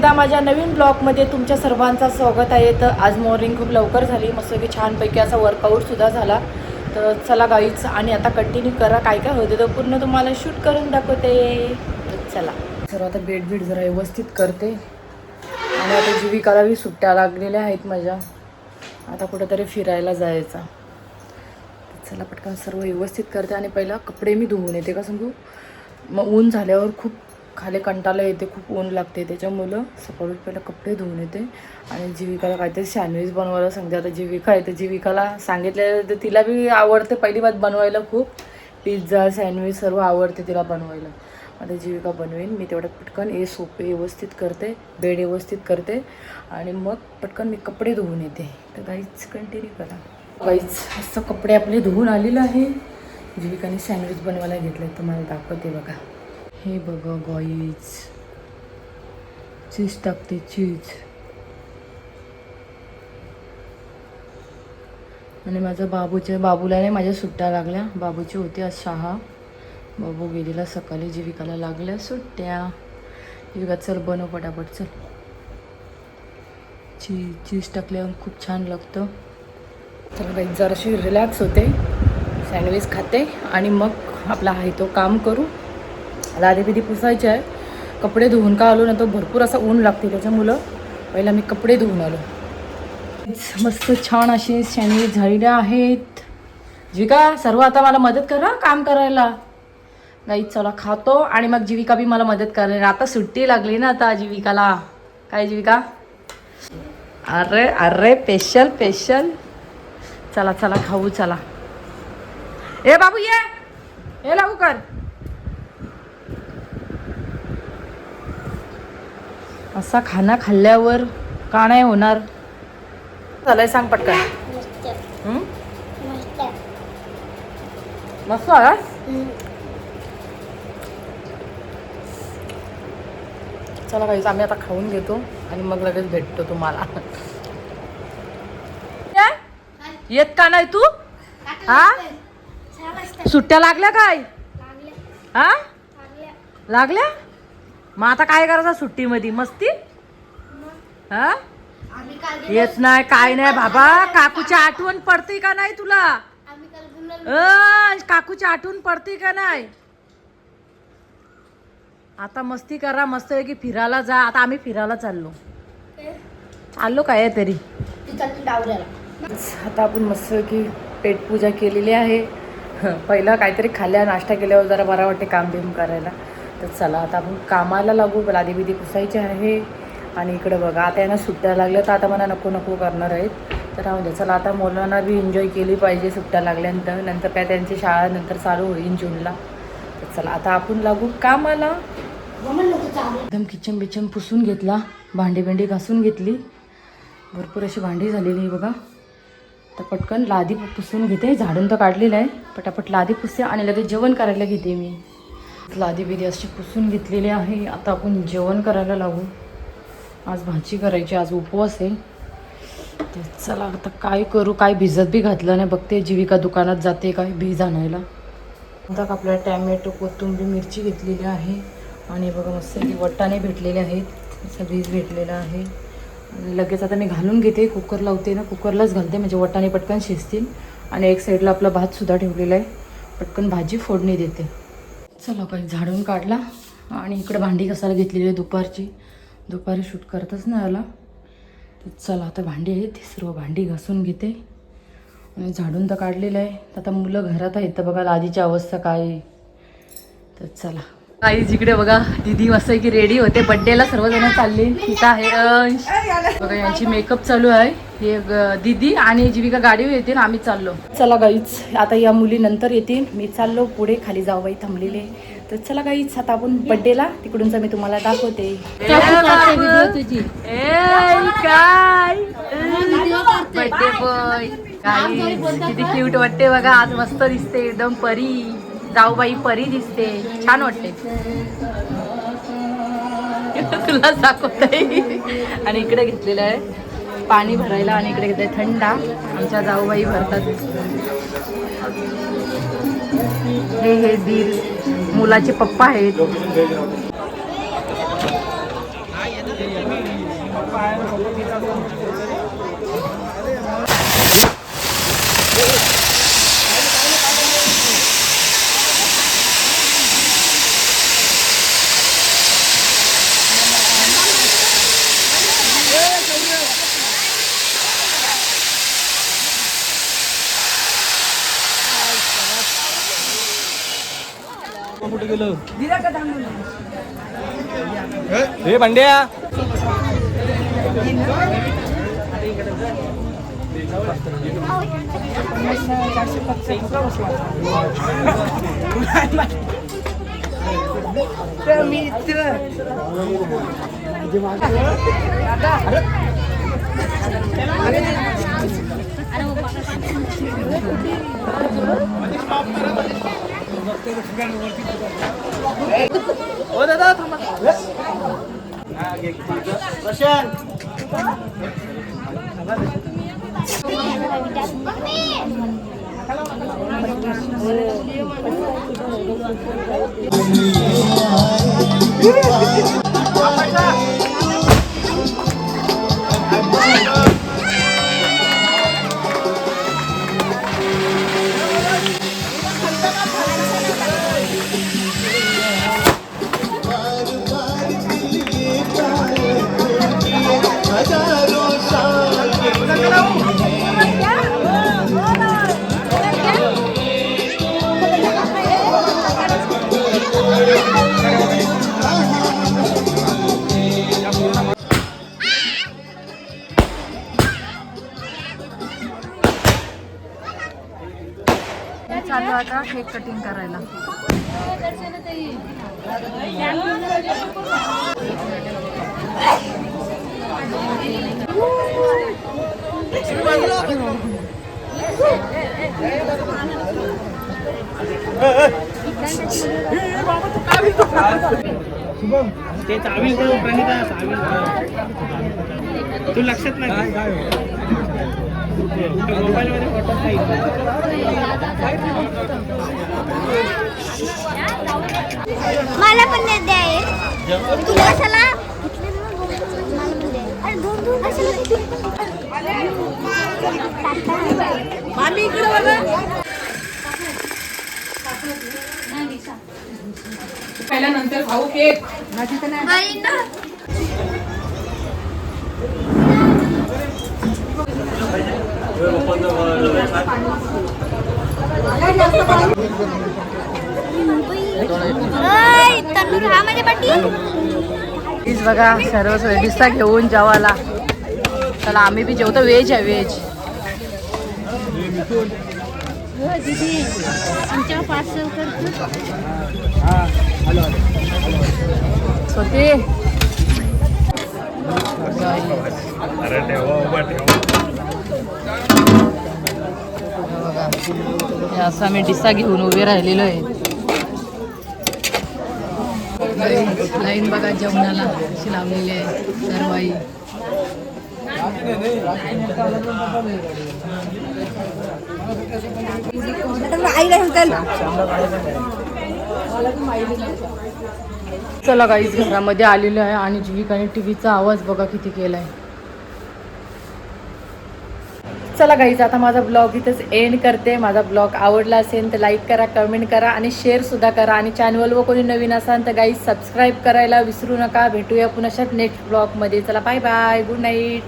एकदा माझ्या नवीन ब्लॉगमध्ये तुमच्या सर्वांचं स्वागत आहे. तर आज मॉर्निंग खूप लवकर झाली, मस्त की छानपैकी असा वर्कआउटसुद्धा झाला. तर चला गाईच, आणि आता कंटिन्यू करा, काय काय होते तर पूर्ण तुम्हाला शूट करून दाखवते. चला सर्व आता बेड जरा व्यवस्थित करते. आणि आता जीविकालाही सुट्ट्या लागलेल्या आहेत माझ्या, आता कुठेतरी फिरायला जायचं. चला पटकन सर्व व्यवस्थित करते आणि पहिला कपडे मी धुवून येते. का सांगू, मग ऊन झाल्यावर खूप खाली कंटाळा येते, खूप ऊन लागते, त्याच्यामुळं सकाळी पहिला कपडे धुवून येते. आणि जीविकाला काहीतरी सँडविच बनवायला सांगते. आता जीविका आहे तर जीविकाला सांगितलं तर तिला बी आवडते पहिली बात बनवायला, खूप पिझ्झा सँडविच सर्व आवडते तिला बनवायला. आता जीविका बनवेन मी, तेवढ्यात पटकन हे सोपे व्यवस्थित करते, बेड व्यवस्थित करते आणि मग पटकन मी कपडे धुवून येते. तर गाईच कंटिन्यू करा. गाईच असं कपडे आपले धुवून आलेलं आहे. जीविकाने सँडविच बनवायला घेतलं, तुम्हाला दाखवते बघा. हे बघा गाईज, चीज टाकते, चीज. आणि माझं बाबूला नाही, माझ्या सुट्ट्या लागल्या. बाबूची होती आज शाळा, बाबू गेलेला सकाळी. जीविकाला लागल्या सुट्ट्या. जीविका चल बनव पटापट, चल. चीज टाकल्यावर खूप छान लागतं. चला गाईज जराशी रिलॅक्स होते, सँडविच खाते आणि मग आपला आहे तो काम करू. लादी पुसायचे आहे. कपडे धुवून का आलो ना, तो भरपूर असा ऊन लागते, त्याच्यामुळं पहिला मी कपडे धुवून आलो. मस्त छान असे सँडविच झालेले आहेत. जीविका सर्व आता मला मदत कर हा काम करायला. गाईच चला खातो आणि मग जीविका बी मला मदत करेल. आता सुट्टी लागली ना आता जीविकाला. काय जीविका? अरे अरे स्पेशल स्पेशल. चला चला खाऊ, चला. ए बाबू ये लागू कर. असा खाना खाल्ल्यावर का नाही होणार? झालंय सांग पटकन. मस्त आहे. चला काहीच आम्ही आता खाऊन घेतो आणि मग लगेच भेटतो तुम्हाला. येत का नाही तू? हा सुट्ट्या लागल्या काय? हा लागल्या. मग आता काय करायचं सुट्टीमध्ये? मस्ती. हा येत नाही काय नाही बाबा. काकूची आठवण पडते का नाही तुला? काकूची आठवण पडते का नाही? आता मस्ती करा, मस्त की फिरायला जा. आता आम्ही फिरायला चाललो काय तरी. आता आपण मस्त की पेटपूजा केलेली आहे. पहिलं काहीतरी खाल्ल्या, नाश्ता केल्यावर जरा बरा वाटते काम बिम करायला. तर चला आता आपण कामाला लागू. लादी पुसायची आहे. आणि इकडे बघा आता यांना सुट्ट्या लागल्या, तर आता मला नको करणार आहेत. तर राहू द्या. चला आता मुलांना बी एन्जॉय केली पाहिजे सुट्ट्या लागल्यानंतर. नंतर काय त्यांची शाळा नंतर चालू होईल जूनला. तर चला आता आपण लागू कामाला. एकदम किचन पुसून घेतला, भांडी घासून घेतली. भरपूर अशी भांडी झालेली आहे बघा. तर पटकन लादी पुसून घेते. झाडून तर काढलेलं आहे, पटापट लादी पुसते आणि लगेच जेवण करायला घेते मी. लादी अशी पुसून घेतलेली आहे. आता आपण जेवण करायला लागू. आज भाजी करायची, आज उपवास आहे. तर चला आता काय करू, काय भिजत बी घातलं नाही. बघते जीविका दुकानात जाते काय बीज आणायला. आता आपल्याला टॅमॅटो, कोथिंबीर, मिरची घेतलेली आहे. आणि बघा मस्त की वाटाणे भेटलेले आहेत, असं बीज भेटलेलं आहे. लगेच आता मी घालून घेते. कुकर लावते ना, कुकरलाच घालते म्हणजे वाटाणे पटकन शिजतील. आणि एक साईडला आपला भातसुद्धा ठेवलेला आहे, पटकन भाजी फोडणी देते. चला काही झाडून काढला आणि इकडे भांडी घासायला घेतलेली आहे दुपारी शूट करतच नाही आला. तर चला आता भांडी आहेत, सर्व भांडी घासून घेते. आणि झाडून तर काढलेलं आहे. आता मुलं घरात आहेत तर बघा आधीची अवस्था काय आहे. तर चला आई जिकडे बघा दीदी मस्त की रेडी होते बड्डेला, सर्वजण चालले. तिथं आहे अंश बघा, यांची मेकअप चालू आहे. हे दीदी आणि जीविका गाडीवर येतील, आम्ही चाललो. चला गाईच आता या मुली नंतर येतील, मी चाललो पुढे. खाली जाऊबाई थांबलेले. तर चला गाईच आता आपण बड्डेला तिकडूनच मी तुम्हाला दाखवते. बड्डे बॉय किती क्यूट वाटते बघा. आज मस्त दिसते एकदम परी. जाऊबाई परी दिसते, छान वाटते. तुला दाखवते. आणि इकडे घेतलेलं आहे पाणी भरायला आणि इकडे घेतलंय थंडा. आमच्या जाऊबाई भरतात. हे दीर मुलाचे पप्पा आहेत. कुठे गेलं दिला का तांदूळ हे भांड्या ओ दादा थांबा चालू आता केक कटिंग करायला. ते चावी प्रणिता तू लक्षात नाही मोबाईल मध्ये फोटो नाही. मला पण देत द्या तुला कशाला मामी इकडे बघा. पहिल्या नंतर खाऊ केक. माझी तर नाही. प्लीज बघा सर्व डिस्सा घेऊन जेवायला. चला आम्ही बी जेवतो. व्हेज आहे व्हेज. स्वती असं आम्ही डिस्सा घेऊन उभे राहिलेलो आहे. लाईन बघा जेवणाला अशी लावलेली आहे सर्वाई. चला गाईज घरामध्ये आलेलो आहे आणि जीविकाने टीव्हीचा आवाज बघा किती केलाय. चला गाईज आता माझा ब्लॉग इथंच एंड करते. माझा ब्लॉग आवडला असेल तर लाईक करा, कमेंट करा आणि शेअर सुद्धा करा. आणि चॅनलवर कोणी नवीन असाल तर गाईज सबस्क्राईब करायला विसरू नका. भेटूया पुन्हा नेक्स्ट ब्लॉगमध्ये. चला बाय बाय, गुड नाईट.